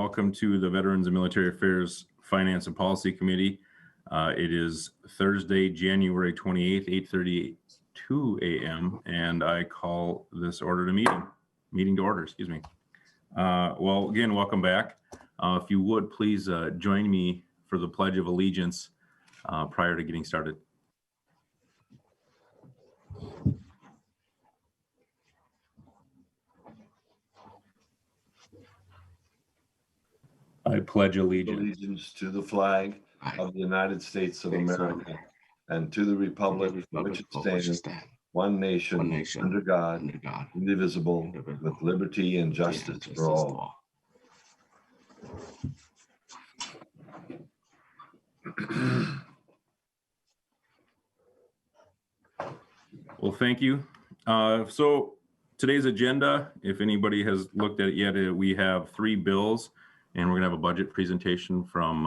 welcome to the Veterans and Military Affairs Finance and Policy Committee. It is Thursday, January 28th, 8:32 a.m., and I call this meeting to order, excuse me. Well, again, welcome back. If you would, please join me for the Pledge of Allegiance prior to getting started. I pledge allegiance to the flag of the United States of America and to the republic for which it stands, one nation, under God, indivisible, with liberty and justice for all. Well, thank you. So today's agenda, if anybody has looked at it yet, we have 3 bills, and we're gonna have a budget presentation from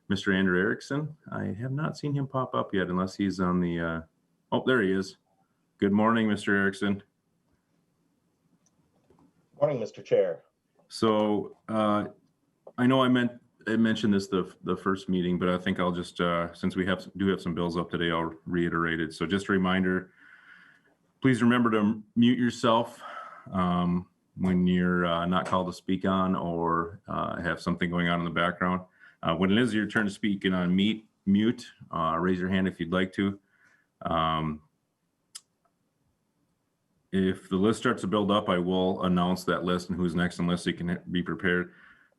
Mr. Andrew Erickson. I have not seen him pop up yet unless he's on the, oh, there he is. Good morning, Mr. Erickson. Morning, Mr. Chair. So I know I mentioned this the first meeting, but I think I'll just, since we do have some bills up today, I'll reiterate it. So just a reminder, please remember to mute yourself when you're not called to speak on or have something going on in the background. When it is your turn to speak and on mute, raise your hand if you'd like to. If the list starts to build up, I will announce that list and who's next on the list so you can be prepared.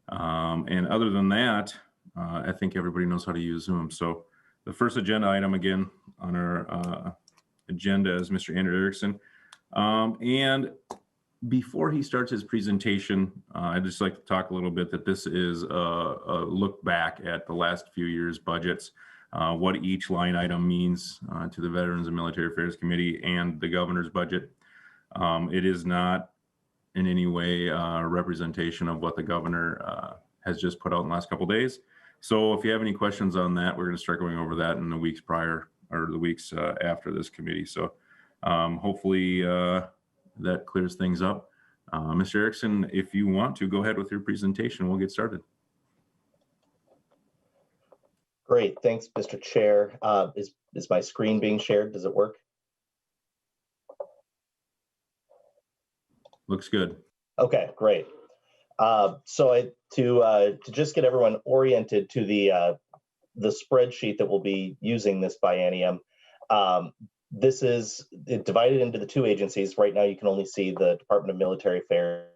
And other than that, I think everybody knows how to use Zoom. So the first agenda item again on our agenda is Mr. Andrew Erickson. And before he starts his presentation, I'd just like to talk a little bit that this is a look back at the last few years' budgets, what each line item means to the Veterans and Military Affairs Committee and the governor's budget. It is not in any way a representation of what the governor has just put out in the last couple of days. So if you have any questions on that, we're going to start going over that in the weeks prior or the weeks after this committee. So hopefully that clears things up. Mr. Erickson, if you want to go ahead with your presentation, we'll get started. Great, thanks, Mr. Chair. Is my screen being shared? Does it work? Looks good. Okay, great. So to just get everyone oriented to the spreadsheet that we'll be using this biennium, this is divided into the 2 agencies. Right now, you can only see the Department of Military Affairs.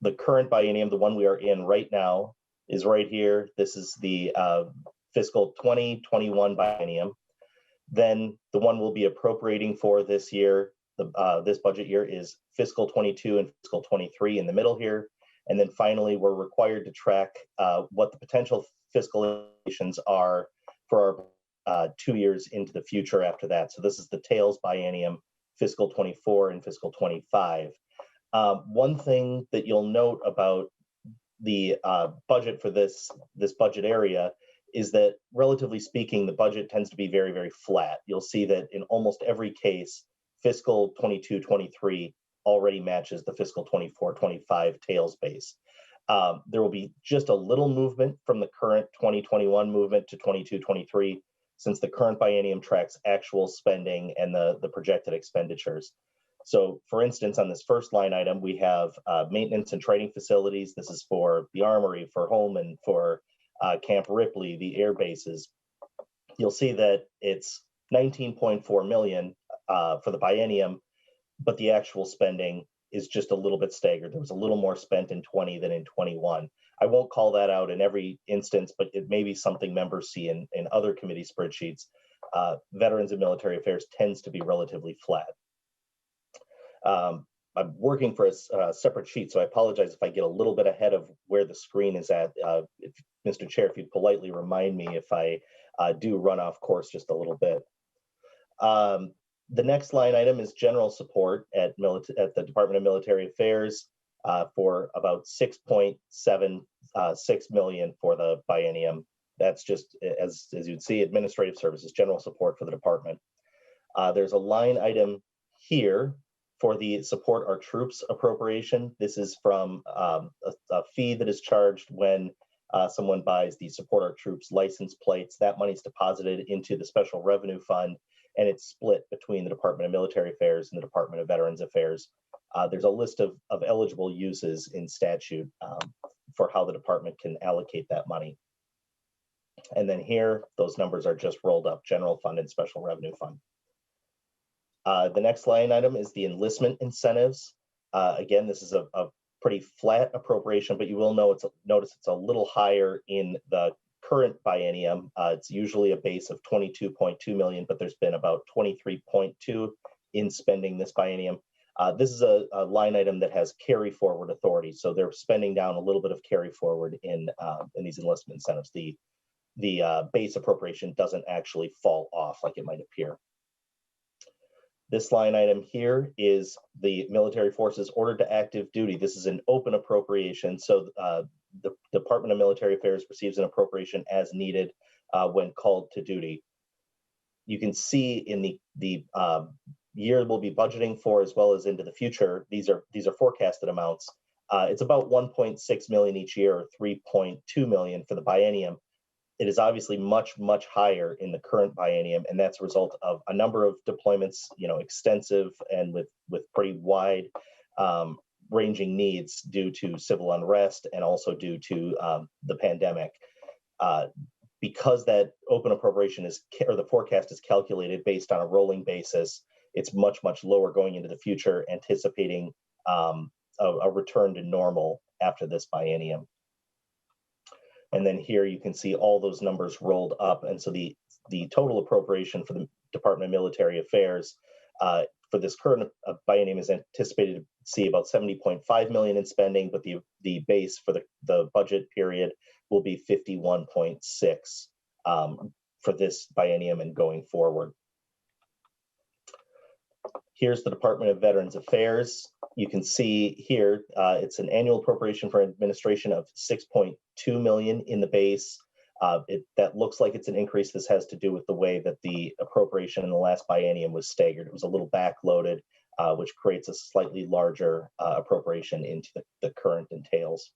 The current biennium, the one we are in right now, is right here. This is the fiscal 2021 biennium. Then the one we'll be appropriating for this year, this budget year, is fiscal 22 and fiscal 23 in the middle here. And then finally, we're required to track what the potential fiscal implications are for our 2 years into the future after that. So this is the tails biennium, fiscal 24 and fiscal 25. One thing that you'll note about the budget for this budget area is that, relatively speaking, the budget tends to be very, very flat. You'll see that in almost every case, fiscal 22-23 already matches the fiscal 24-25 tails base. There will be just a little movement from the current 2021 movement to 22-23, since the current biennium tracks actual spending and the projected expenditures. So, for instance, on this first line item, we have maintenance and training facilities. This is for the Armory, for Holman, for Camp Ripley, the air bases. You'll see that it's 19.4 million for the biennium, but the actual spending is just a little bit staggered. There was a little more spent in 20 than in 21. I won't call that out in every instance, but it may be something members see in other committee spreadsheets. Veterans and Military Affairs tends to be relatively flat. I'm working for a separate sheet, so I apologize if I get a little bit ahead of where the screen is at. Mr. Chair, if you'd politely remind me if I do run off course just a little bit. The next line item is general support at the Department of Military Affairs for about 6.76 million for the biennium. That's just, as you'd see, administrative services, general support for the department. There's a line item here for the support our troops appropriation. This is from a fee that is charged when someone buys the support our troops license plates. That money's deposited into the Special Revenue Fund, and it's split between the Department of Military Affairs and the Department of Veterans Affairs. There's a list of eligible uses in statute for how the department can allocate that money. And then here, those numbers are just rolled up: General Fund and Special Revenue Fund. The next line item is the enlistment incentives. Again, this is a pretty flat appropriation, but you will notice it's a little higher in the current biennium. It's usually a base of 22.2 million, but there's been about 23.2 in spending this biennium. This is a line item that has carry forward authority, so they're spending down a little bit of carry forward in these enlistment incentives. The base appropriation doesn't actually fall off like it might appear. This line item here is the military forces ordered to active duty. This is an open appropriation, so the Department of Military Affairs receives an appropriation as needed when called to duty. You can see in the year we'll be budgeting for, as well as into the future, these are forecasted amounts. It's about 1.6 million each year, or 3.2 million for the biennium. It is obviously much, much higher in the current biennium, and that's a result of a number of deployments, extensive and with pretty wide ranging needs due to civil unrest and also due to the pandemic. Because that open appropriation or the forecast is calculated based on a rolling basis, it's much, much lower going into the future, anticipating a return to normal after this biennium. And then here you can see all those numbers rolled up. And so the total appropriation for the Department of Military Affairs for this current biennium is anticipated to see about 70.5 million in spending, but the base for the budget period will be 51.6 for this biennium and going forward. Here's the Department of Veterans Affairs. You can see here, it's an annual appropriation for administration of 6.2 million in the base. That looks like it's an increase. This has to do with the way that the appropriation in the last biennium was staggered. It was a little backloaded, which creates a slightly larger appropriation into the current entails.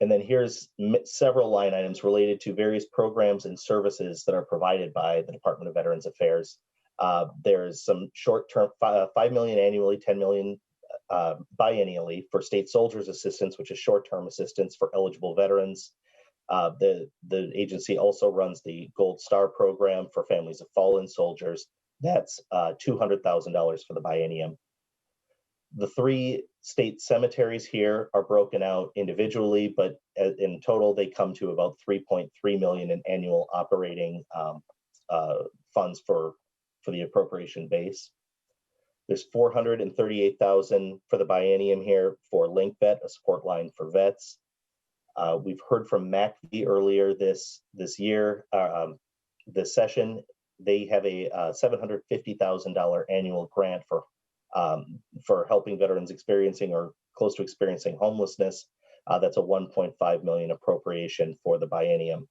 And then here's several line items related to various programs and services that are provided by the Department of Veterans Affairs. There's some short-term, 5 million annually, 10 million biennially for state soldiers assistance, which is short-term assistance for eligible veterans. The agency also runs the Gold Star program for families of fallen soldiers. That's $200,000 for the biennium. The 3 state cemeteries here are broken out individually, but in total, they come to about 3.3 million in annual operating funds for the appropriation base. There's 438,000 for the biennium here for Link Vet, a support line for vets. We've heard from MACV earlier this year, this session. They have a $750,000 annual grant for helping veterans experiencing or close to experiencing homelessness. That's a 1.5 million appropriation for the biennium.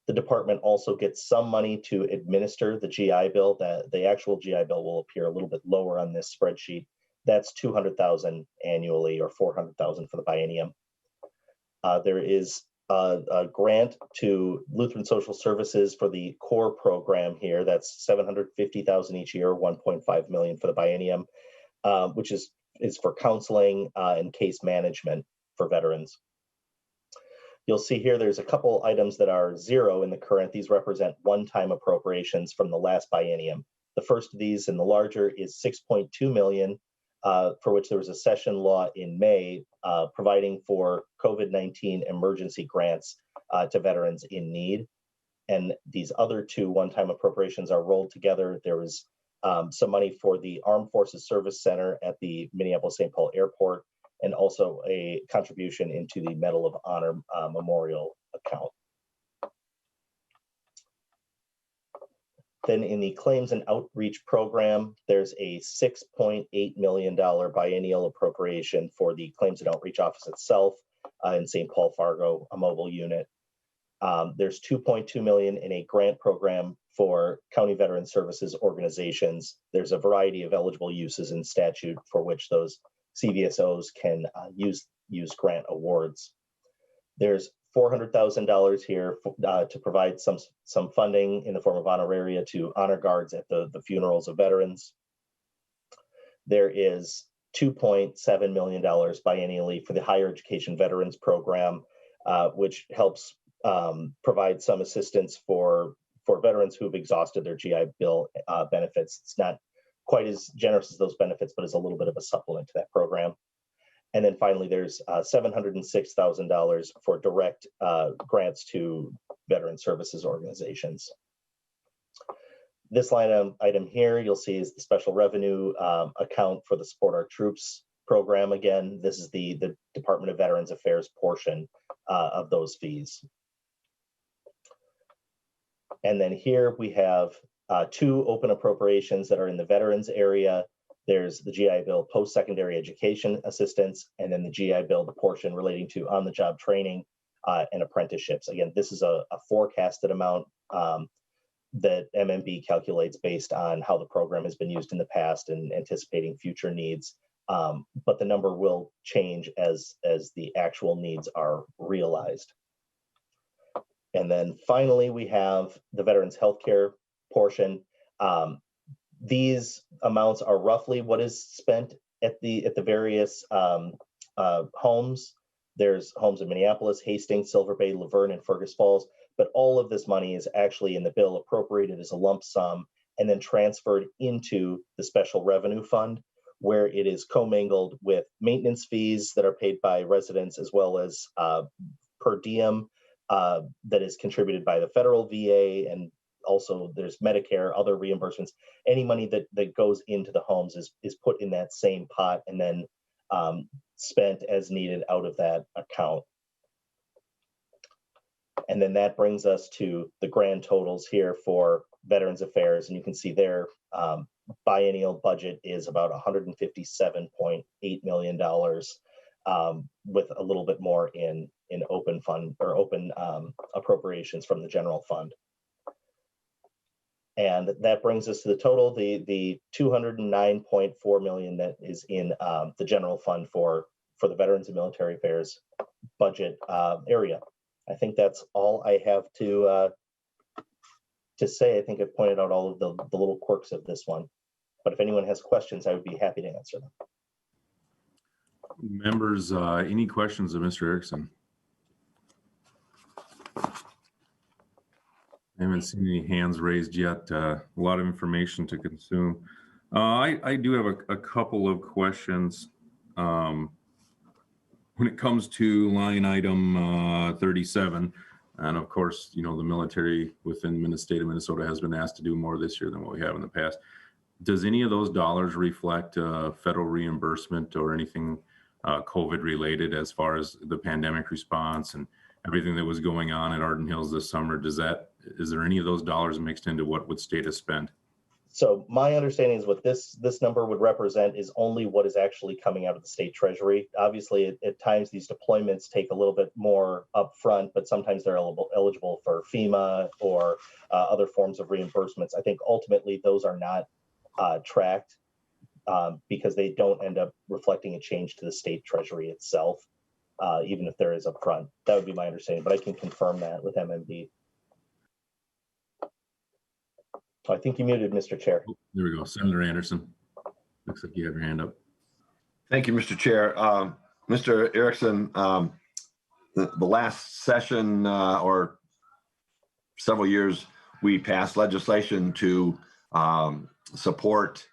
The department also gets some money to administer the GI Bill. The actual GI Bill will appear a little bit lower on this spreadsheet. That's 200,000 annually, or 400,000 for the biennium. There is a grant to Lutheran Social Services for the core program here. That's 750,000 each year, 1.5 million for the biennium, which is for counseling and case management for veterans. You'll see here there's a couple items that are zero in the current. These represent one-time appropriations from the last biennium. The first of these and the larger is 6.2 million, for which there was a session law in May providing for COVID-19 emergency grants to veterans in need. And these other 2 one-time appropriations are rolled together. There was some money for the Armed Forces Service Center at the Minneapolis-St. Paul Airport, and also a contribution into the Medal of Honor memorial account. Then in the Claims and Outreach Program, there's a $6.8 million biennial appropriation for the Claims and Outreach Office itself in St. Paul Fargo, a mobile unit. There's 2.2 million in a grant program for county veteran services organizations. There's a variety of eligible uses in statute for which those CVSOs can use grant awards. There's $400,000 here to provide some funding in the form of honoraria to honor guards at the funerals of veterans. There is $2.7 million biennially for the Higher Education Veterans Program, which helps provide some assistance for veterans who've exhausted their GI Bill benefits. It's not quite as generous as those benefits, but is a little bit of a supplement to that program. And then finally, there's $706,000 for direct grants to veteran services organizations. This line item here, you'll see is the special revenue account for the Support Our Troops program. Again, this is the Department of Veterans Affairs portion of those fees. And then here we have two open appropriations that are in the veterans area. There's the GI Bill post-secondary education assistance, and then the GI Bill, the portion relating to on-the-job training and apprenticeships. Again, this is a forecasted amount that MMB calculates based on how the program has been used in the past and anticipating future needs. But the number will change as the actual needs are realized. And then finally, we have the Veterans Healthcare portion. These amounts are roughly what is spent at the various homes. There's homes in Minneapolis, Hastings, Silver Bay, Laverne, and Fergus Falls. But all of this money is actually in the bill appropriated as a lump sum and then transferred into the special revenue fund, where it is commingled with maintenance fees that are paid by residents, as well as per diem that is contributed by the federal VA, and also there's Medicare, other reimbursements. Any money that goes into the homes is put in that same pot and then spent as needed out of that account. And then that brings us to the grand totals here for Veterans Affairs. And you can see their biennial budget is about $157.8 million, with a little bit more in open fund or open appropriations from the general fund. And that brings us to the total, the $209.4 million that is in the general fund for the Veterans and Military Affairs budget area. I think that's all I have to say. I think I've pointed out all of the little quirks of this one. But if anyone has questions, I would be happy to answer them. Members, any questions of Mr. Erickson? I haven't seen any hands raised yet. A lot of information to consume. I do have a couple of questions. When it comes to line item 37, and of course, you know, the military within the state of Minnesota has been asked to do more this year than what we have in the past. Does any of those dollars reflect federal reimbursement or anything COVID related as far as the pandemic response and everything that was going on at Arden Hills this summer? Is there any of those dollars mixed into what state has spent? So my understanding is what this number would represent is only what is actually coming out of the state treasury. Obviously, at times these deployments take a little bit more upfront, but sometimes they're eligible for FEMA or other forms of reimbursements. I think ultimately those are not tracked because they don't end up reflecting a change to the state treasury itself, even if there is upfront. That would be my understanding, but I can confirm that with MMB. I think you muted, Mr. Chair. There we go. Senator Anderson. Looks like you have your hand up. Thank you, Mr. Chair. Mr. Erickson, the last session or several years, we passed legislation to support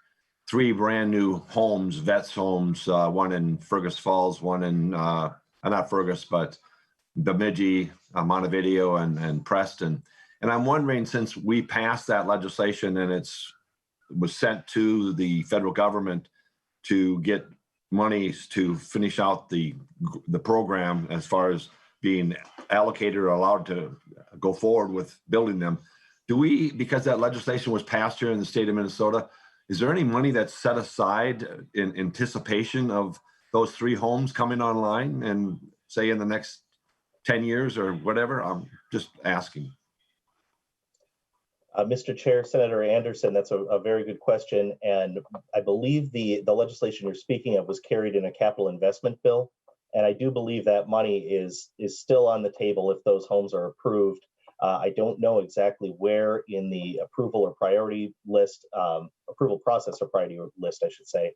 3 brand new homes, vets homes, one in Fergus Falls, one in, not Fergus, but Bemidji, Montevideo, and Preston. And I'm wondering, since we passed that legislation and it was sent to the federal government to get monies to finish out the program as far as being allocated or allowed to go forward with building them, do we, because that legislation was passed here in the state of Minnesota, is there any money that's set aside in anticipation of those 3 homes coming online and say in the next 10 years or whatever? I'm just asking. Mr. Chair, Senator Anderson, that's a very good question. And I believe the legislation you're speaking of was carried in a capital investment bill. And I do believe that money is still on the table if those homes are approved. I don't know exactly where in the approval or priority list, approval process or priority list, I should say,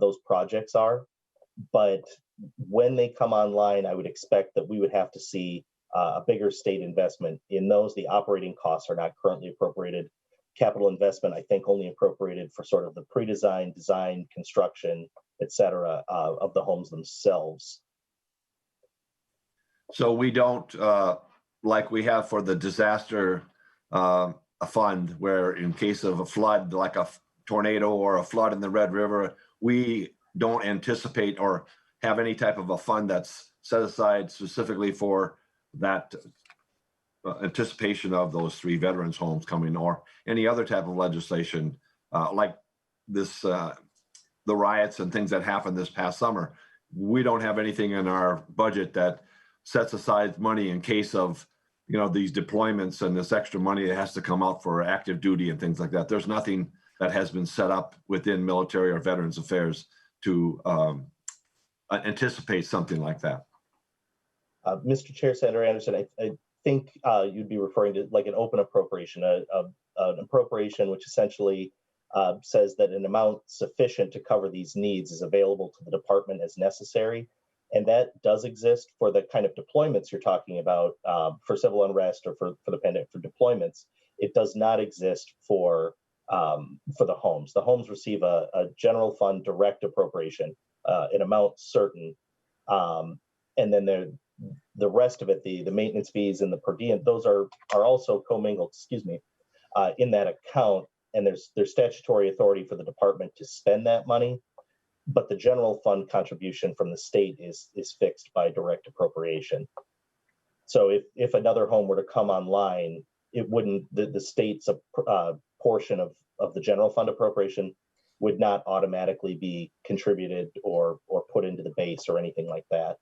those projects are. But when they come online, I would expect that we would have to see a bigger state investment in those. The operating costs are not currently appropriated. Capital investment, I think, only appropriated for sort of the pre-design, design, construction, et cetera, of the homes themselves. So we don't, like we have for the disaster fund, where in case of a flood, like a tornado or a flood in the Red River, we don't anticipate or have any type of a fund that's set aside specifically for that anticipation of those 3 veterans homes coming, or any other type of legislation like this, the riots and things that happened this past summer. We don't have anything in our budget that sets aside money in case of, you know, these deployments and this extra money that has to come out for active duty and things like that. There's nothing that has been set up within military or veterans affairs to anticipate something like that. Mr. Chair, Senator Anderson, I think you'd be referring to like an open appropriation, an appropriation which essentially says that an amount sufficient to cover these needs is available to the department as necessary. And that does exist for the kind of deployments you're talking about, for civil unrest or for the pandemic, for deployments. It does not exist for the homes. The homes receive a general fund direct appropriation, an amount certain, and then the rest of it, the maintenance fees and the per diem, those are also commingled, in that account. And there's statutory authority for the department to spend that money, but the general fund contribution from the state is fixed by direct appropriation. So if another home were to come online, it wouldn't, the state's portion of the general fund appropriation would not automatically be contributed or put into the base or anything like that.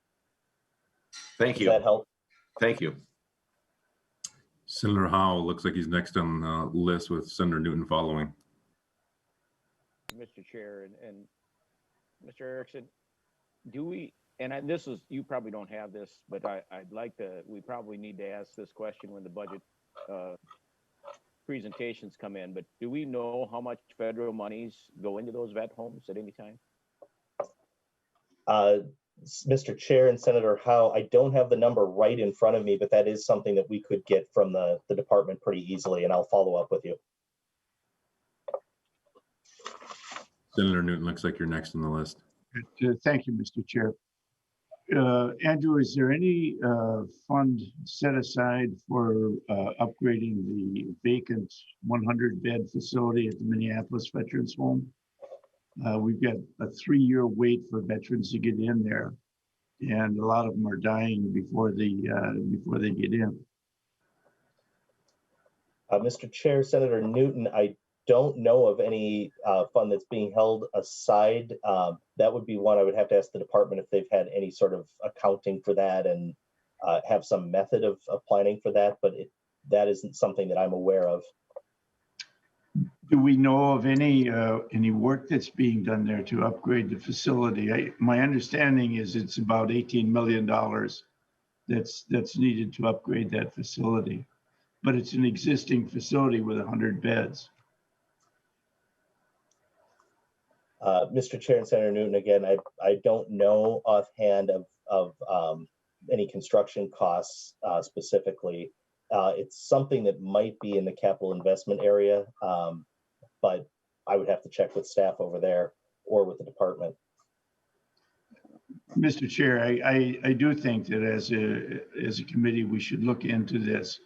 Thank you. Does that help? Thank you. Senator Howe looks like he's next on the list with Senator Newton following. Mr. Chair and Mr. Erickson, do we, and this is, you probably don't have this, but I'd like to, we probably need to ask this question when the budget presentations come in, but do we know how much federal monies go into those vet homes at any time? Mr. Chair and Senator Howe, I don't have the number right in front of me, but that is something that we could get from the department pretty easily, and I'll follow up with you. Senator Newton, looks like you're next on the list. Thank you, Mr. Chair. Andrew, is there any fund set aside for upgrading the vacant 100-bed facility at the Minneapolis Veterans Home? We've got a 3-year wait for veterans to get in there, and a lot of them are dying before they get in. Mr. Chair, Senator Newton, I don't know of any fund that's being held aside. That would be one I would have to ask the department if they've had any sort of accounting for that and have some method of planning for that, but that isn't something that I'm aware of. Do we know of any work that's being done there to upgrade the facility? My understanding is it's about $18 million that's needed to upgrade that facility, but it's an existing facility with 100 beds. Mr. Chair and Senator Newton, again, I don't know offhand of any construction costs specifically. It's something that might be in the capital investment area, but I would have to check with staff over there or with the department. Mr. Chair, I do think that as a committee, we should look into this.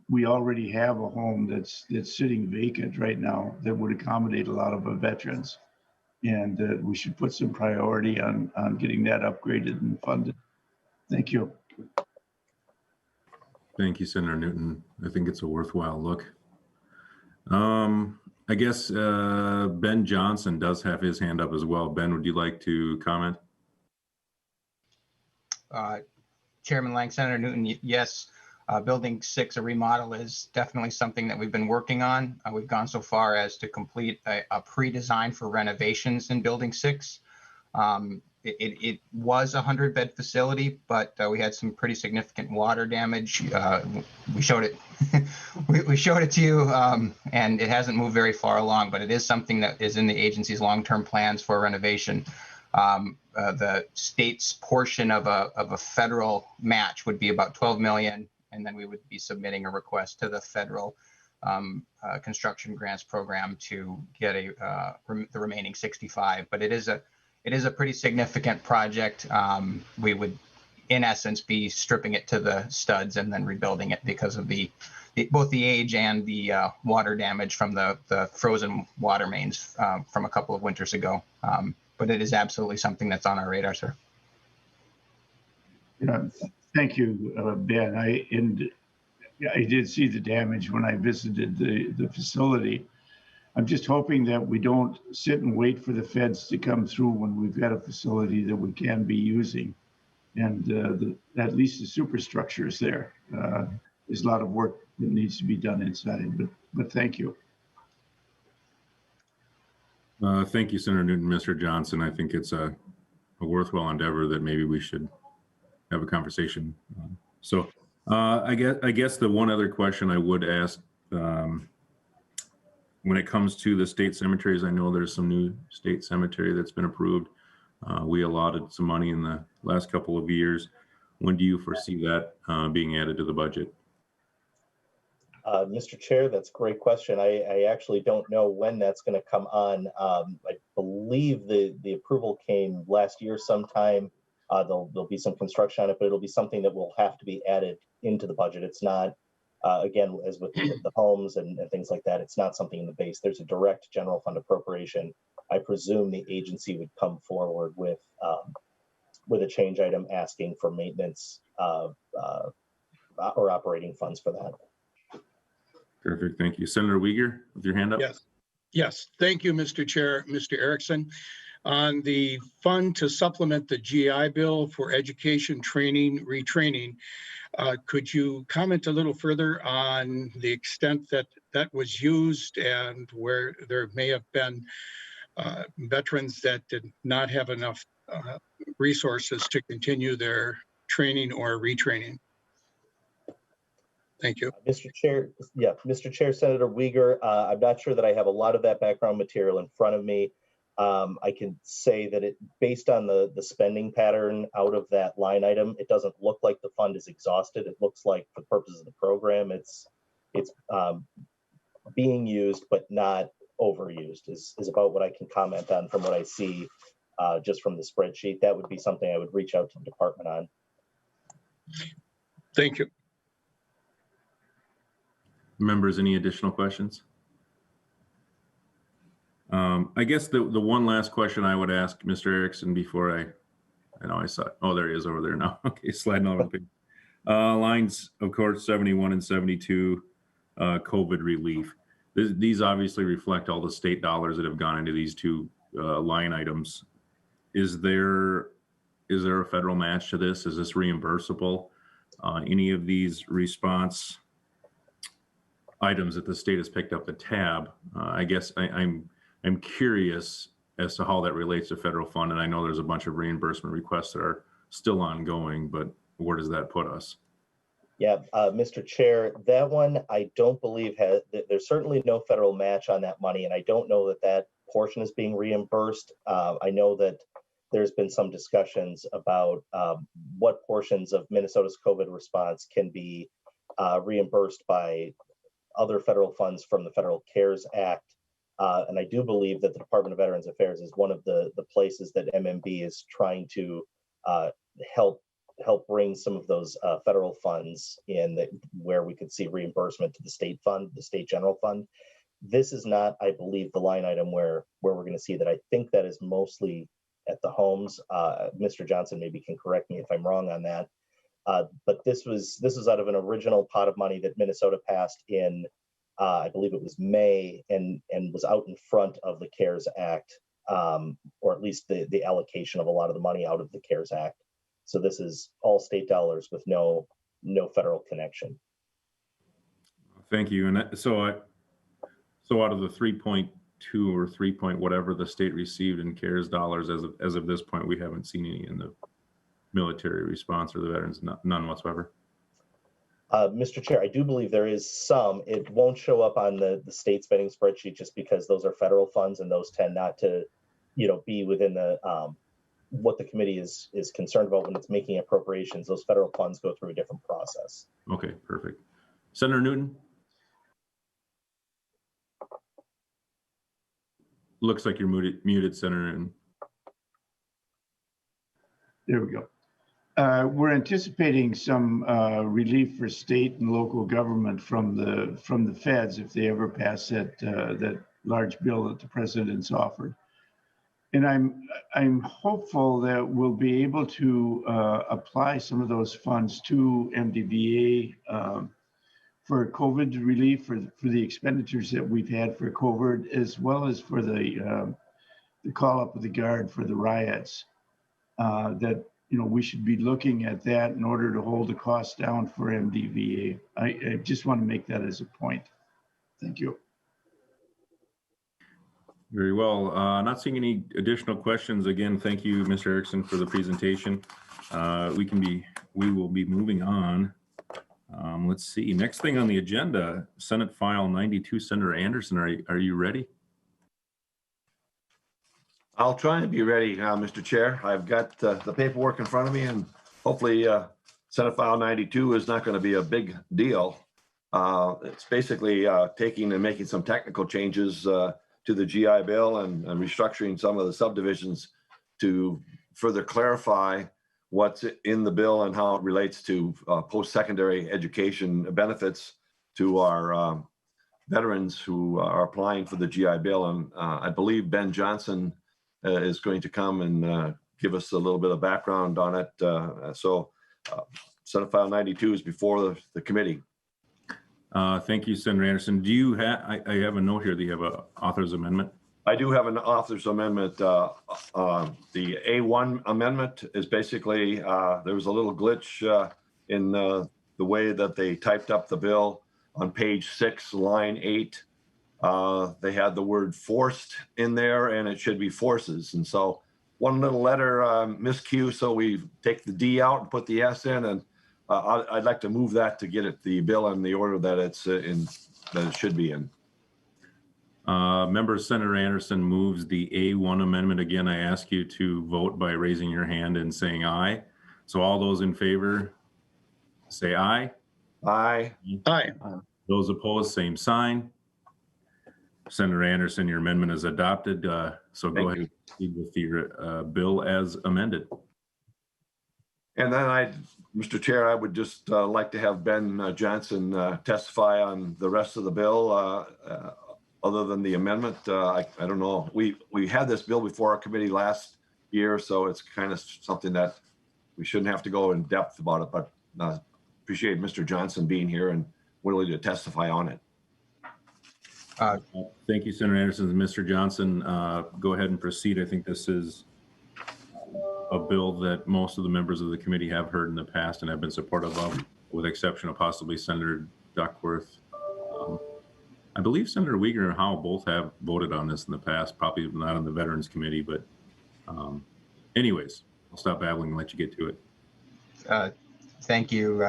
We already have a home that's sitting vacant right now that would accommodate a lot of our veterans, and we should put some priority on getting that upgraded and funded. Thank you. Thank you, Senator Newton. I think it's a worthwhile look. I guess Ben Johnson does have his hand up as well. Ben, would you like to comment? Chairman Lang, Senator Newton, yes, Building 6, a remodel is definitely something that we've been working on. We've gone so far as to complete a pre-design for renovations in Building 6. It was a 100-bed facility, but we had some pretty significant water damage. We showed it. we showed it to you, and it hasn't moved very far along. But it is something that is in the agency's long-term plans for renovation. The state's portion of a federal match would be about $12 million, and then we would be submitting a request to the federal construction grants program to get the remaining 65. But it is a pretty significant project. We would, in essence, be stripping it to the studs and then rebuilding it because of both the age and the water damage from the frozen water mains from a couple of winters ago. But it is absolutely something that's on our radar, sir. Thank you, Ben. I did see the damage when I visited the facility. I'm just hoping that we don't sit and wait for the feds to come through when we've got a facility that we can be using. And at least the superstructure is there. There's a lot of work that needs to be done inside, but thank you. Thank you, Senator Newton, Mr. Johnson. I think it's a worthwhile endeavor that maybe we should have a conversation. I guess the one other question I would ask, when it comes to the state cemeteries, I know there's some new state cemetery that's been approved. We allotted some money in the last couple of years. When do you foresee that being added to the budget? Mr. Chair, that's a great question. I actually don't know when that's going to come on. I believe the approval came last year sometime. There'll be some construction on it, but it'll be something that will have to be added into the budget. It's not, again, as with the homes and things like that, it's not something in the base. There's a direct general fund appropriation. I presume the agency would come forward with a change item asking for maintenance or operating funds for that. Perfect. Thank you. Senator Uyghur, with your hand up. Yes. Thank you, Mr. Chair, Mr. Erickson. On the fund to supplement the GI Bill for education, training, retraining, could you comment a little further on the extent that that was used and where there may have been veterans that did not have enough resources to continue their training or retraining? Thank you. Mr. Chair, Senator Uyghur, I'm not sure that I have a lot of that background material in front of me. I can say that based on the spending pattern out of that line item, it doesn't look like the fund is exhausted. It looks like for the purposes of the program, it's being used, but not overused is about what I can comment on from what I see just from the spreadsheet. That would be something I would reach out to the department on. Thank you. Members, any additional questions? I guess the one last question I would ask Mr. Erickson before I saw it. Oh, there he is over there now. Okay, sliding over the page. Lines, of course, 71 and 72, COVID relief. These obviously reflect all the state dollars that have gone into these two line items. Is there a federal match to this? Is this reimbursable? Any of these response items that the state has picked up the tab? I guess I'm curious as to how that relates to federal fund, and I know there's a bunch of reimbursement requests that are still ongoing, but where does that put us? Yeah, Mr. Chair, that one I don't believe there's certainly no federal match on that money, and I don't know that portion is being reimbursed. I know that there's been some discussions about what portions of Minnesota's COVID response can be reimbursed by other federal funds from the Federal CARES Act. And I do believe that the Department of Veterans Affairs is one of the places that MMB is trying to help bring some of those federal funds in where we could see reimbursement to the state fund, the state general fund. This is not, I believe, the line item where we're going to see that. I think that is mostly at the homes. Mr. Johnson maybe can correct me if I'm wrong on that. But this was out of an original pot of money that Minnesota passed in, I believe it was May, and was out in front of the CARES Act, or at least the allocation of a lot of the money out of the CARES Act. So this is all state dollars with no federal connection. Thank you. And so out of the 3.2 or 3 point whatever the state received in CARES dollars, as of this point, we haven't seen any in the military response or the veterans, none whatsoever. Mr. Chair, I do believe there is some. It won't show up on the state spending spreadsheet just because those are federal funds and those tend not to, be within the what the committee is concerned about when it's making appropriations. Those federal funds go through a different process. Okay, perfect. Senator Newton? Looks like you're muted, Senator Newton. There we go. We're anticipating some relief for state and local government from the feds if they ever pass that large bill that the president's offered. And I'm hopeful that we'll be able to apply some of those funds to MDVA for COVID relief for the expenditures that we've had for COVID, as well as for the call up of the guard for the riots. That we should be looking at that in order to hold the cost down for MDVA. I just want to make that as a point. Thank you. Very well. Not seeing any additional questions. Again, thank you, Mr. Erickson, for the presentation. We will be moving on. Let's see. Next thing on the agenda, Senate File 92. Senator Anderson, are you ready? I'll try and be ready, Mr. Chair. I've got the paperwork in front of me, and hopefully Senate File 92 is not going to be a big deal. It's basically taking and making some technical changes to the GI Bill and restructuring some of the subdivisions to further clarify what's in the bill and how it relates to post-secondary education benefits to our veterans who are applying for the GI Bill. And I believe Ben Johnson is going to come and give us a little bit of background on it. Senate File 92 is before the committee. Thank you, Senator Anderson. Do you have, I have a note here, do you have an author's amendment? I do have an author's amendment. The A1 amendment is basically, there was a little glitch in the way that they typed up the bill on page 6, line 8. They had the word forced in there, and it should be forces. And so one little letter miscue, so we take the D out and put the S in, and I'd like to move that to get the bill in the order that it's in, that it should be in. Member Senator Anderson moves the A1 amendment. Again, I ask you to vote by raising your hand and saying aye. So all those in favor, say aye. Aye. Aye. Those opposed, same sign. Senator Anderson, your amendment is adopted. So go ahead and proceed with your bill as amended. And then Mr. Chair, I would just like to have Ben Johnson testify on the rest of the bill, other than the amendment. I don't know. We had this bill before our committee last year, so it's kind of something that we shouldn't have to go in depth about it, but appreciate Mr. Johnson being here and willing to testify on it. Thank you, Senator Anderson. Mr. Johnson, go ahead and proceed. I think this is a bill that most of the members of the committee have heard in the past and have been supportive of, with exception of possibly Senator Duckworth. I believe Senator Wegener and Howe both have voted on this in the past, probably not on the Veterans Committee, but anyways, I'll stop babbling and let you get to it. Thank you,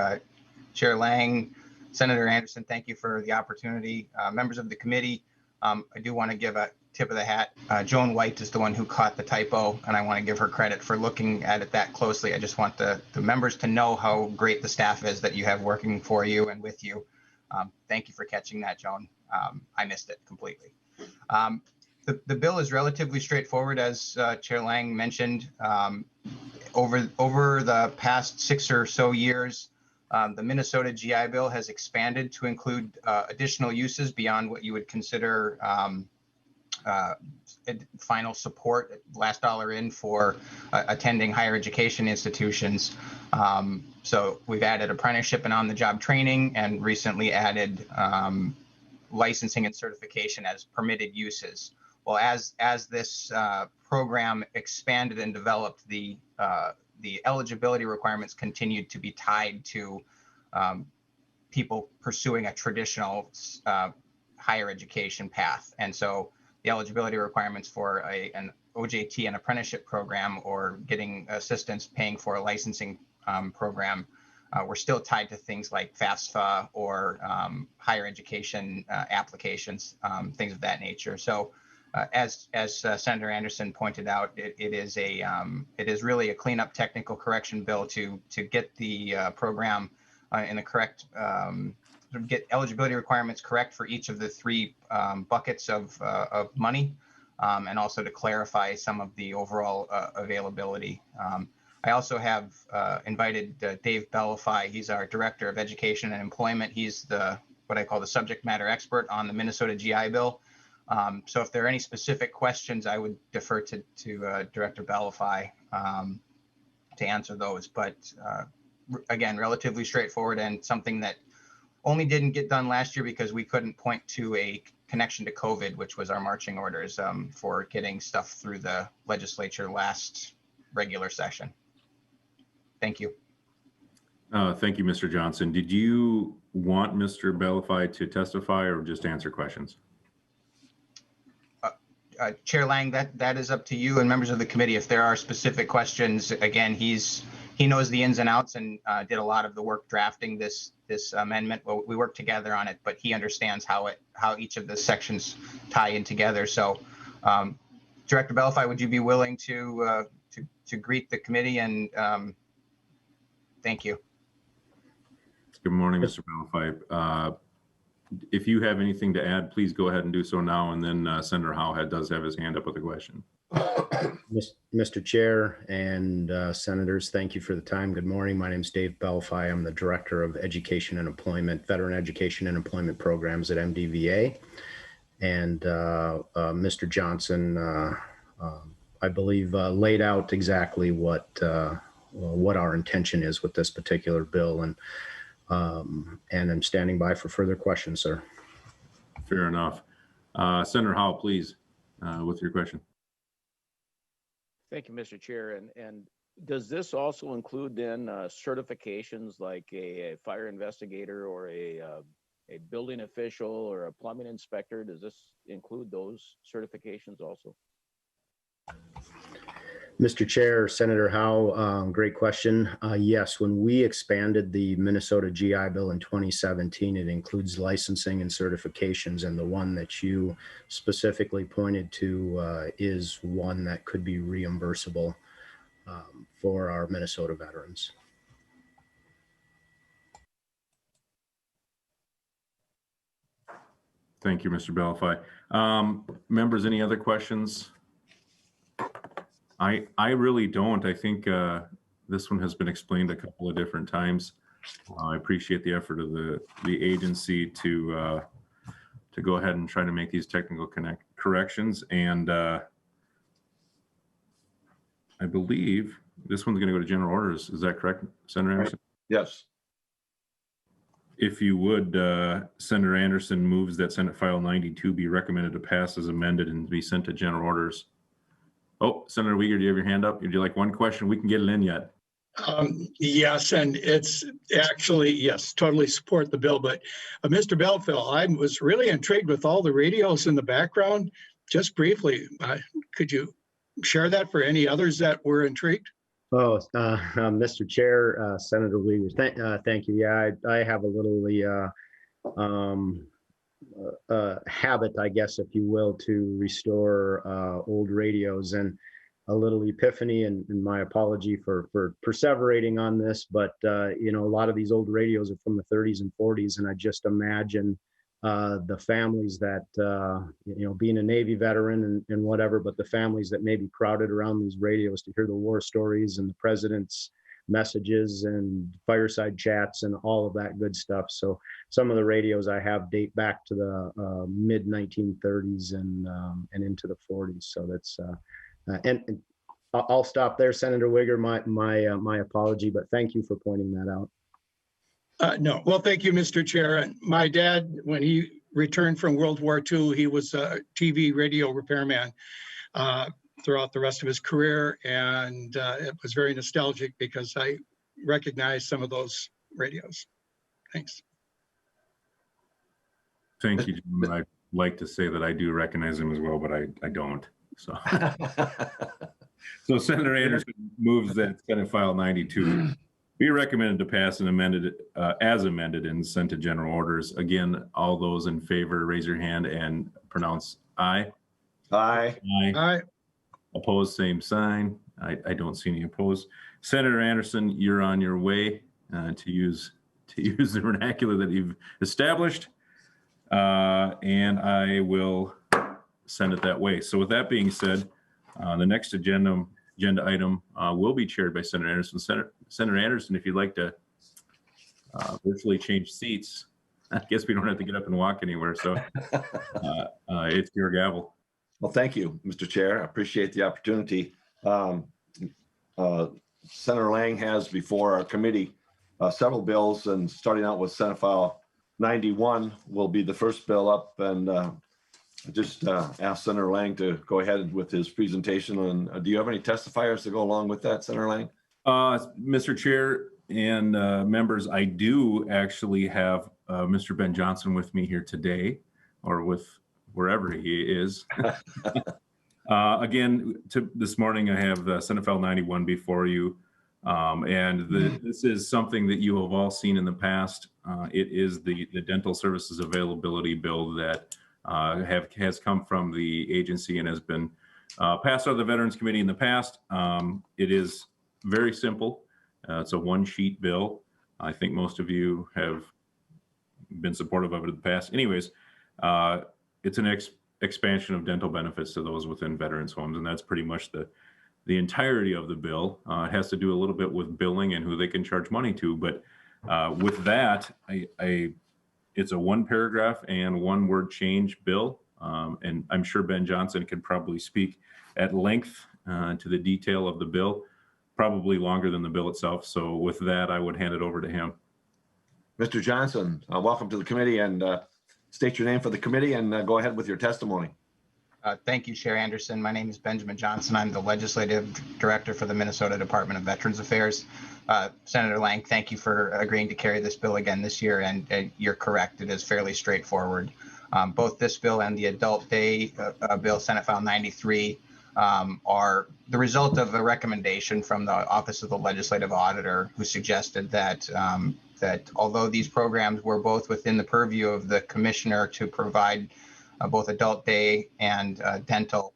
Chair Lang. Senator Anderson, thank you for the opportunity. Members of the committee, I do want to give a tip of the hat. Joan White is the one who caught the typo, and I want to give her credit for looking at it that closely. I just want the members to know how great the staff is that you have working for you and with you. Thank you for catching that, Joan. I missed it completely. The bill is relatively straightforward, as Chair Lang mentioned. Over the past 6 or so years, the Minnesota GI Bill has expanded to include additional uses beyond what you would consider final support, last dollar in for attending higher education institutions. So we've added apprenticeship and on-the-job training, and recently added licensing and certification as permitted uses. Well, as this program expanded and developed, the the eligibility requirements continued to be tied to people pursuing a traditional higher education path. And so the eligibility requirements for an OJT, an apprenticeship program, or getting assistance paying for a licensing program were still tied to things like FAFSA or higher education applications, things of that nature. So as Senator Anderson pointed out, it is really a cleanup technical correction bill to get the program in the correct, get eligibility requirements correct for each of the three buckets of money, and also to clarify some of the overall availability. I also have invited Dave Bellify. He's our Director of Education and Employment. He's what I call the subject matter expert on the Minnesota GI Bill. So if there are any specific questions, I would defer to Director Bellify to answer those. But again, relatively straightforward and something that only didn't get done last year because we couldn't point to a connection to COVID, which was our marching orders for getting stuff through the legislature last regular session. Thank you. Thank you, Mr. Johnson. Did you want Mr. Bellify to testify or just answer questions? Chair Lang, that is up to you and members of the committee. If there are specific questions, again, he knows the ins and outs and did a lot of the work drafting this amendment. Well, we worked together on it, but he understands how each of the sections tie in together. So, Director Bellify, would you be willing to greet the committee and thank you. Good morning, Mr. Bellify. If you have anything to add, please go ahead and do so now. And then Senator Howhead does have his hand up with a question. Mr. Chair and Senators, thank you for the time. Good morning. My name is Dave Bellify. I'm the Director of Education and Employment, Veteran Education and Employment Programs at MDVA. And Mr. Johnson, I believe, laid out exactly what our intention is with this particular bill. And I'm standing by for further questions, sir. Fair enough. Senator Howell, please, with your question. Thank you, Mr. Chair. And does this also include then certifications like a fire investigator or a building official or a plumbing inspector? Does this include those certifications also? Mr. Chair, Senator Howe, great question. Yes, when we expanded the Minnesota GI Bill in 2017, it includes licensing and certifications, and the one that you specifically pointed to is one that could be reimbursable for our Minnesota veterans. Thank you, Mr. Bellify. Members, any other questions? I really don't. I think this one has been explained a couple of different times. I appreciate the effort of the agency to go ahead and try to make these technical corrections. And I believe this one's going to go to general orders. Is that correct, Senator Anderson? Yes. If you would, Senator Anderson moves that Senate File 92 be recommended to pass as amended and be sent to general orders. Oh, Senator Uyghur, do you have your hand up? Would you like one question? We can get it in yet. Yes, and it's actually, yes, totally support the bill. But Mr. Belfield, I was really intrigued with all the radios in the background. Just briefly, could you share that for any others that were intrigued? Oh, Mr. Chair, Senator Uyghur, thank you. Yeah, I have a little habit, I guess, if you will, to restore old radios, and a little epiphany, and my apology for perseverating on this, but you know, a lot of these old radios are from the 30s and 40s, and I just imagine the families that, you know, being a Navy veteran and whatever, but the families that may be crowded around these radios to hear the war stories and the president's messages and fireside chats and all of that good stuff. So some of the radios I have date back to the mid 1930s and into the 40s. So that's and I'll stop there, Senator Uyghur. My apology, but thank you for pointing that out. No, well, thank you, Mr. Chair. My dad, when he returned from World War II, he was a TV radio repairman. throughout the rest of his career. And it was very nostalgic because I recognized some of those radios. Thanks. Thank you, gentlemen. I'd like to say that I do recognize him as well, but I don't. So, so Senator Anderson moves that Senate File 92 be recommended to pass and amended as amended and sent to general orders. Again, all those in favor, raise your hand and pronounce aye. Aye. Aye. All right. Opposed, same sign. I don't see any opposed. Senator Anderson, you're on your way to use the vernacular that you've established, and I will send it that way. So with that being said, the next agenda item will be chaired by Senator Anderson. Senator Anderson, if you'd like to virtually change seats, I guess we don't have to get up and walk anywhere. So it's your gavel. Well, thank you, Mr. Chair. I appreciate the opportunity. Senator Lang has before our committee several bills, and starting out with Senate File 91 will be the first bill up. And I just asked Senator Lang to go ahead with his presentation. And do you have any testifiers to go along with that, Senator Lang? Mr. Chair and members, I do actually have Mr. Ben Johnson with me here today, or with wherever he is. Again, this morning I have Senate File 91 before you, and this is something that you have all seen in the past. It is the dental services availability bill that has come from the agency and has been passed out of the Veterans Committee in the past. It is very simple. It's a one-sheet bill. I think most of you have been supportive of it in the past. Anyways, it's an expansion of dental benefits to those within veterans' homes, and that's pretty much the entirety of the bill. It has to do a little bit with billing and who they can charge money to, but with that, it's a one paragraph and one word change bill, and I'm sure Ben Johnson could probably speak at length to the detail of the bill, probably longer than the bill itself. So with that, I would hand it over to him. Mr. Johnson, welcome to the committee, and state your name for the committee and go ahead with your testimony. Thank you, Chair Anderson. My name is Benjamin Johnson. I'm the Legislative Director for the Minnesota Department of Veterans Affairs. Senator Lang, thank you for agreeing to carry this bill again this year, and you're correct. It is fairly straightforward. Both this bill and the Adult Day bill, Senate File 93, are the result of a recommendation from the Office of the Legislative Auditor, who suggested that that although these programs were both within the purview of the commissioner to provide both adult day and dental,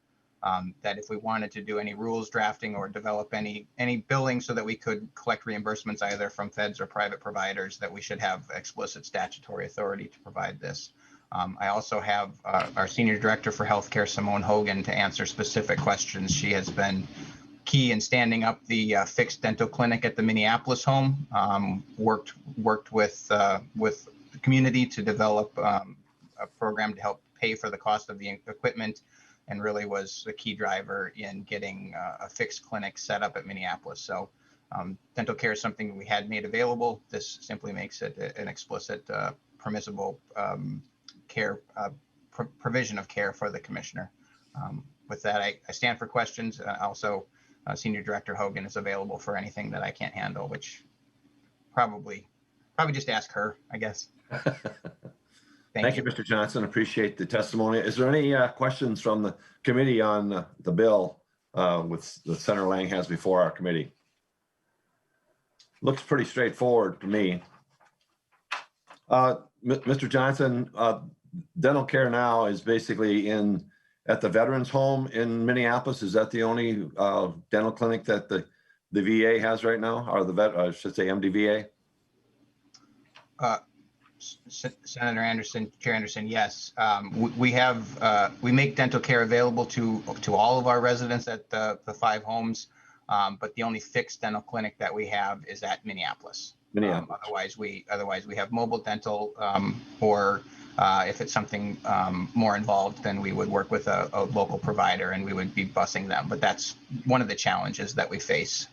that if we wanted to do any rules drafting or develop any billing so that we could collect reimbursements either from feds or private providers, that we should have explicit statutory authority to provide this. I also have our Senior Director for Healthcare, Simone Hogan, to answer specific questions. She has been key in standing up the fixed dental clinic at the Minneapolis home, worked with the community to develop a program to help pay for the cost of the equipment, and really was a key driver in getting a fixed clinic set up at Minneapolis. So dental care is something we had made available. This simply makes it an explicit permissible care provision of care for the commissioner. With that, I stand for questions. Also, Senior Director Hogan is available for anything that I can't handle, which probably just ask her, I guess. Thank you, Mr. Johnson. Appreciate the testimony. Is there any questions from the committee on the bill with the Senator Lang has before our committee? Looks pretty straightforward to me. Mr. Johnson, dental care now is basically at the Veterans Home in Minneapolis. Is that the only dental clinic that the VA has right now, or I should say MDVA? Senator Anderson, Chair Anderson, yes. We make dental care available to all of our residents at the 5 homes, but the only fixed dental clinic that we have is at Minneapolis. Otherwise we have mobile dental, or if it's something more involved, then we would work with a local provider and we would be busing them. But that's one of the challenges that we face.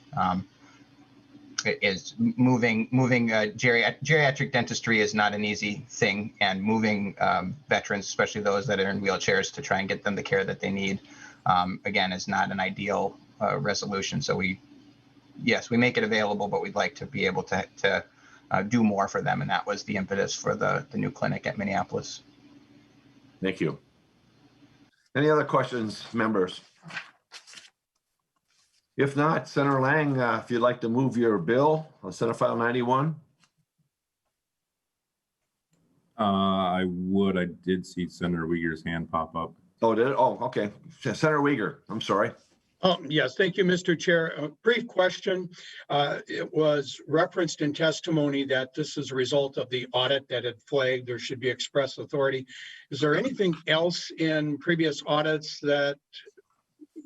Is moving geriatric dentistry is not an easy thing, and moving veterans, especially those that are in wheelchairs, to try and get them the care that they need, again, is not an ideal resolution. So yes, we make it available, but we'd like to be able to do more for them. And that was the impetus for the new clinic at Minneapolis. Thank you. Any other questions, members? If not, Senator Lang, if you'd like to move your bill on Senate File 91. I would. I did see Senator Uyghur's hand pop up. Oh, did it? Oh, okay. Senator Uyghur, I'm sorry. Oh, yes, thank you, Mr. Chair. A brief question. It was referenced in testimony that this is a result of the audit that had flagged there should be express authority. Is there anything else in previous audits that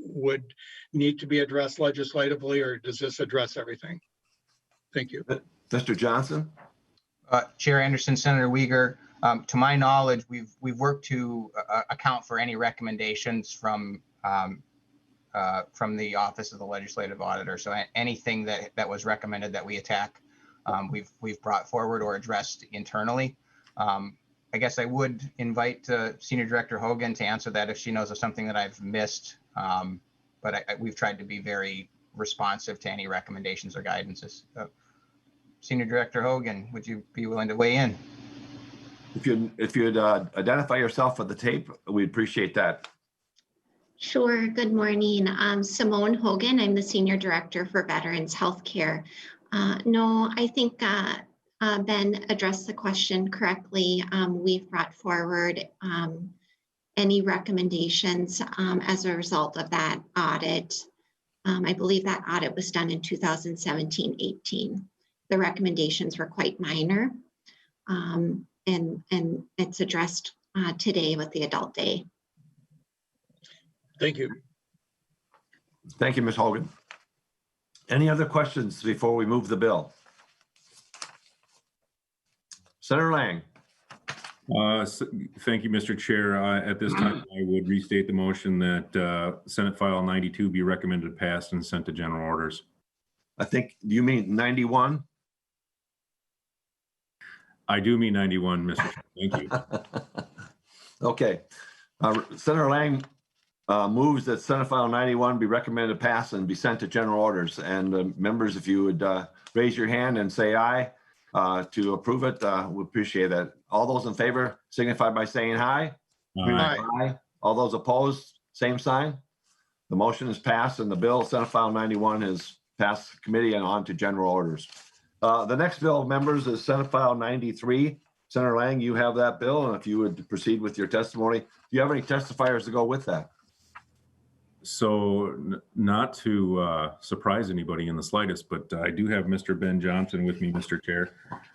would need to be addressed legislatively, or does this address everything? Thank you. Mr. Johnson? Chair Anderson, Senator Uyghur, to my knowledge, we've worked to account for any recommendations from the Office of the Legislative Auditor. So anything that was recommended that we attack, we've brought forward or addressed internally. I guess I would invite Senior Director Hogan to answer that if she knows of something that I've missed. But we've tried to be very responsive to any recommendations or guidances. Senior Director Hogan, would you be willing to weigh in? If you'd identify yourself for the tape, we'd appreciate that. Sure. Good morning. Simone Hogan. I'm the Senior Director for Veterans Healthcare. No, I think Ben addressed the question correctly. We've brought forward any recommendations as a result of that audit. I believe that audit was done in 2017-18. The recommendations were quite minor, and it's addressed today with the adult day. Thank you. Thank you, Ms. Hogan. Any other questions before we move the bill? Senator Lang. Thank you, Mr. Chair. At this time, I would restate the motion that Senate File 92 be recommended passed and sent to general orders. I think, do you mean 91? I do mean 91, Mr. Chair. Thank you. Okay. Senator Lang moves that Senate File 91 be recommended pass and be sent to general orders. And members, if you would raise your hand and say aye to approve it, we appreciate that. All those in favor signify by saying aye. Aye. Aye. All those opposed, same sign. The motion is passed and the bill, Senate File 91, is passed committee and on to general orders. The next bill, members, is Senate File 93. Senator Lang, you have that bill, and if you would proceed with your testimony. Do you have any testifiers to go with that? So not to surprise anybody in the slightest, but I do have Mr. Ben Johnson with me, Mr. Chair.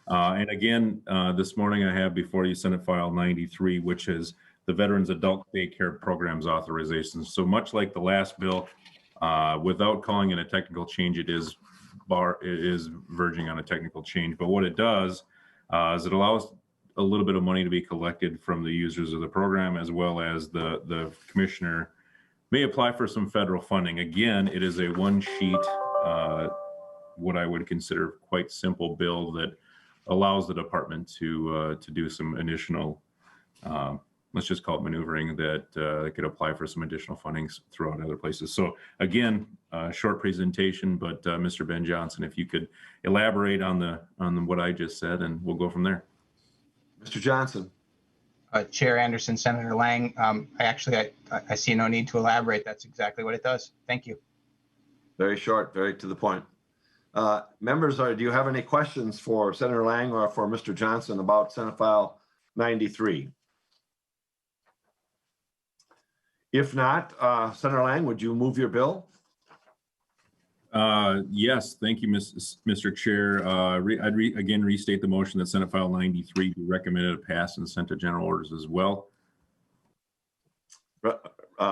And again, this morning I have before you Senate File 93, which is the Veterans Adult Daycare Programs Authorization. So much like the last bill, without calling it a technical change, it is verging on a technical change. But what it does is it allows a little bit of money to be collected from the users of the program, as well as the commissioner may apply for some federal funding. Again, it is a one sheet, what I would consider quite simple bill that allows the department to do some additional, let's just call it maneuvering, that they could apply for some additional fundings throughout other places. So again, short presentation, but Mr. Ben Johnson, if you could elaborate on what I just said, and we'll go from there. Mr. Johnson. Chair Anderson, Senator Lang, I see no need to elaborate. That's exactly what it does. Thank you. Very short, very to the point. Members, do you have any questions for Senator Lang or for Mr. Johnson about Senate File 93? If not, Senator Lang, would you move your bill? Yes, thank you, Mr. Chair. I'd again restate the motion that Senate File 93 be recommended to pass and sent to general orders as well.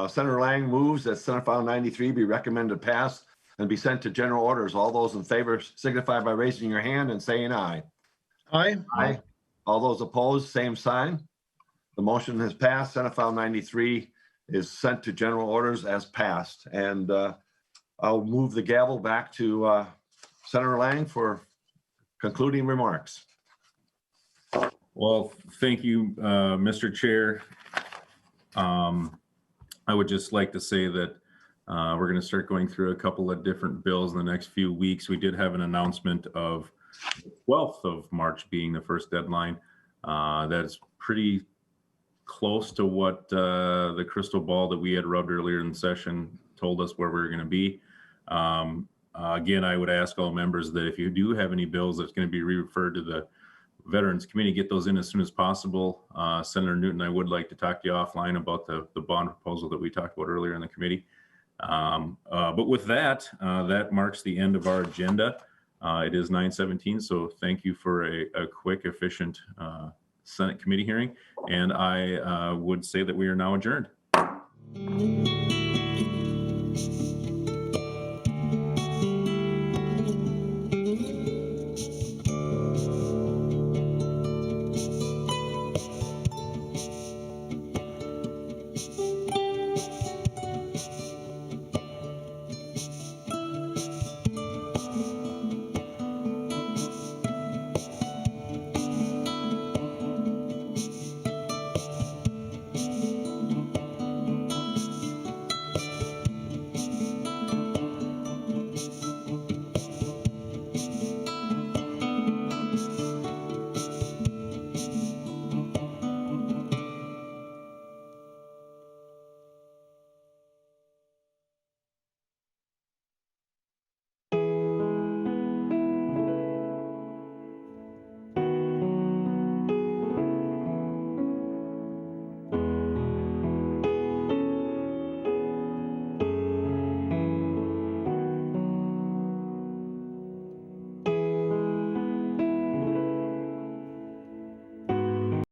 Senator Lang moves that Senate File 93 be recommended to pass and be sent to general orders. All those in favor signify by raising your hand and saying aye. Aye. Aye. All those opposed, same sign. The motion has passed. Senate File 93 is sent to general orders as passed. And I'll move the gavel back to Senator Lang for concluding remarks. Well, thank you, Mr. Chair. I would just like to say that we're going to start going through a couple of different bills in the next few weeks. We did have an announcement of 12th of March being the first deadline. That's pretty close to what the crystal ball that we had rubbed earlier in the session told us where we were going to be. Again, I would ask all members that if you do have any bills that's going to be referred to the Veterans Committee, get those in as soon as possible. Senator Newton, I would like to talk to you offline about the bond proposal that we talked about earlier in the committee. But with that, that marks the end of our agenda. It is 9:17, so thank you for a quick, efficient Senate committee hearing. And I would say that we are now adjourned.